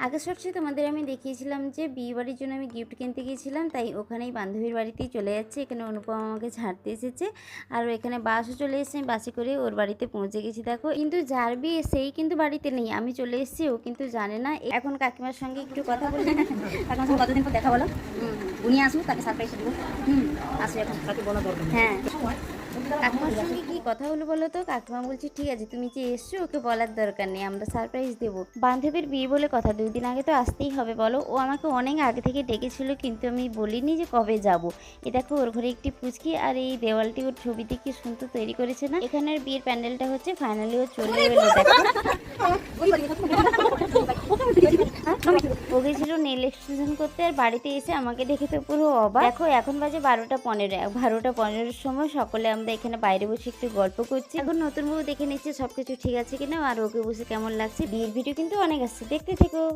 আগের শর্টসে তোমাদের আমি দেখিয়েছিলাম যে বিয়ে বাড়ির জন্য আমি গিফট কিনতে গিয়েছিলাম, তাই ওখানেই বান্ধবীর বাড়িতেই চলে যাচ্ছে। এখানে অনুপমা আমাকে ছাড়তে এসেছে, আর এখানে বাসও চলে এসেছে। আমি বাসে করে ওর বাড়িতে পৌঁছে গেছি। দেখো, কিন্তু যার বিয়ে সেই কিন্তু বাড়িতে নেই, আমি চলে এসেছি, ও কিন্তু জানে না। এখন কাকিমার সঙ্গে একটু কথা বলি। কাকিমার সঙ্গে কতদিন পর দেখা বলো? উনি আসুক, তাকে সারপ্রাইজ দেবো। আসো এখন, তাকে বলা দরকার। হ্যাঁ, কাকিমার সঙ্গে কি কথা হলো বলো তো? কাকিমা বলছে ঠিক আছে, তুমি যে এসছো ওকে বলার দরকার নেই, আমরা সারপ্রাইজ দেবো। বান্ধবীর বিয়ে বলে কথা, 2 দিন আগে তো আসতেই হবে বলো। ও আমাকে অনেক আগে থেকে ডেকেছিল, কিন্তু আমি বলিনি যে কবে যাব। এ দেখো, ওর ঘরে একটি পুচকি, আর এই দেওয়ালটি ওর ছবিতে কি সুন্দর তৈরি করেছে না। এখানের বিয়ের প্যান্ডেলটা হচ্ছে, ফাইনালি ও চলে এলো। দেখো, ও গেছিল নেল এক্সটেনশন করতে, আর বাড়িতে এসে আমাকে দেখে তো পুরো অবাক। দেখো, এখন বাজে 12টা 15। 12টা 15-এর সময় সকলে আমরা এখানে বাইরে বসে একটু গল্প করছি। এখন নতুন বউ দেখে নিচ্ছে সবকিছু ঠিক আছে কিনা, আর ওকে বসে কেমন লাগছে। বিয়ের ভিডিও কিন্তু অনেক আসছে, দেখতে থেকো।